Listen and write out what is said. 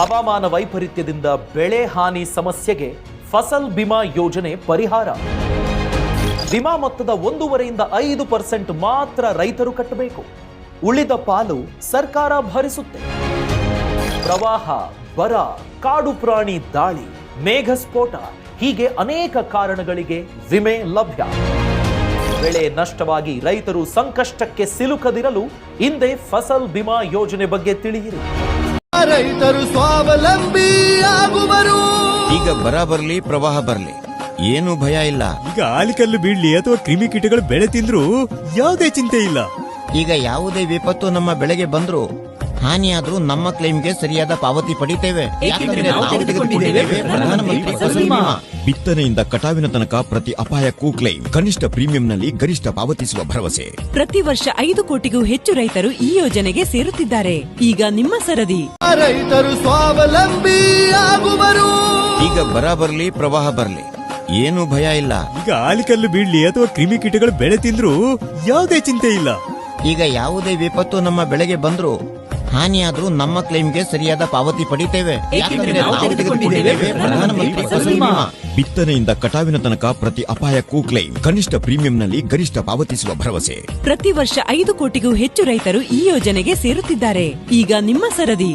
ಹವಾಮಾನ ವೈಪರೀತ್ಯದಿಂದ ಬೆಳೆ ಹಾನಿ ಸಮಸ್ಯೆಗೆ ಫಸಲ್ ಬಿಮಾ ಯೋಜನೆ ಪರಿಹಾರ. ವಿಮಾ ಮೊತ್ತದ 1.5% 5% ಮಾತ್ರ ರೈತರು ಕಟ್ಟಬೇಕು. ಉಳಿದ ಪಾಲು ಸರ್ಕಾರ ಭರಿಸುತ್ತೆ. ಪ್ರವಾಹ, ಬರ, ಕಾಡು ಪ್ರಾಣಿ ದಾಳಿ, ಮೇಘಸ್ಫೋಟ ಹೀಗೆ ಅನೇಕ ಕಾರಣಗಳಿಗೆ ವಿಮೆ ಲಭ್ಯ. ಬೆಳೆ ನಷ್ಟವಾಗಿ ರೈತರು ಸಂಕಷ್ಟಕ್ಕೆ ಸಿಲುಕದಿರಲು ಹಿಂದೆ ಫಸಲ್ ಬಿಮಾ ಯೋಜನೆ ಬಗ್ಗೆ ತಿಳಿಯಿರಿ. ರೈತರು ಸ್ವಾವಲಂಬಿ ಆಗುವರು. ಈಗ ಬರ ಬರ್ಲಿ, ಪ್ರವಾಹ ಬರ್ಲಿ, ಏನು ಭಯ ಇಲ್ಲ. ಈಗ ಆಲಿಕಲ್ಲು ಬೀಳ್ಲಿ ಅಥವಾ ಕ್ರಿಮಿಕೀಟಗಳು ಬೆಳೆ ತಿಂದ್ರು ಯಾವುದೇ ಚಿಂತೆ ಇಲ್ಲ. ಈಗ ಯಾವುದೇ ವಿಪತ್ತು ನಮ್ಮ ಬೆಳೆಗೆ ಬಂದ್ರು, ಹಾನಿಯಾದ್ರೂ ನಮ್ಮ ಕ್ಲೈಮ್ಗೆ ಸರಿಯಾದ ಪಾವತಿ ಪಡಿತೇವೆ. ಯಾಕಂದ್ರೆ ನಾವು ತೆಗೆದುಕೊಂಡಿದ್ದೇವೆ ಪ್ರಧಾನಮಂತ್ರಿ ಫಸಲ್ ಬಿಮಾ. ಬಿತ್ತನೆಯಿಂದ ಕಟಾವಿನ ತನಕ ಪ್ರತಿ ಅಪಾಯಕ್ಕೂ ಕ್ಲೈಮ್, ಕನಿಷ್ಠ ಪ್ರೀಮಿಯಂನಲ್ಲಿ ಗರಿಷ್ಠ ಪಾವತಿಸುವ ಭರವಸೆ. ಪ್ರತಿ ವರ್ಷ 5 ಕೋಟಿಗೂ ಹೆಚ್ಚು ರೈತರು ಈ ಯೋಜನೆಗೆ ಸೇರುತ್ತಿದ್ದಾರೆ. ಈಗ ನಿಮ್ಮ ಸರದಿ. ರೈತರು ಸ್ವಾವಲಂಬಿ ಆಗುವರು. ಈಗ ಬರ ಬರ್ಲಿ, ಪ್ರವಾಹ ಬರ್ಲಿ, ಏನು ಭಯ ಇಲ್ಲ. ಈಗ ಆಲಿಕಲ್ಲು ಬೀಳ್ಲಿ ಅಥವಾ ಕ್ರಿಮಿಕೀಟಗಳು ಬೆಳೆ ತಿಂದ್ರು ಯಾವುದೇ ಚಿಂತೆ ಇಲ್ಲ. ಈಗ ಯಾವುದೇ ವಿಪತ್ತು ನಮ್ಮ ಬೆಳೆಗೆ ಬಂದ್ರು, ಹಾನಿಯಾದ್ರೂ ನಮ್ಮ ಕ್ಲೈಮ್ಗೆ ಸರಿಯಾದ ಪಾವತಿ ಪಡಿತೇವೆ. ಯಾಕಂದ್ರೆ ನಾವು ತೆಗೆದುಕೊಂಡಿದ್ದೇವೆ ಪ್ರಧಾನಮಂತ್ರಿ ಫಸಲ್ ಬಿಮಾ. ಬಿತ್ತನೆಯಿಂದ ಕಟಾವಿನ ತನಕ ಪ್ರತಿ ಅಪಾಯಕ್ಕೂ ಕ್ಲೈಮ್, ಕನಿಷ್ಠ ಪ್ರೀಮಿಯಂನಲ್ಲಿ ಗರಿಷ್ಠ ಪಾವತಿಸುವ ಭರವಸೆ. ಪ್ರತಿ ವರ್ಷ 5 ಕೋಟಿಗೂ ಹೆಚ್ಚು ರೈತರು ಈ ಯೋಜನೆಗೆ ಸೇರುತ್ತಿದ್ದಾರೆ. ಈಗ ನಿಮ್ಮ ಸರದಿ.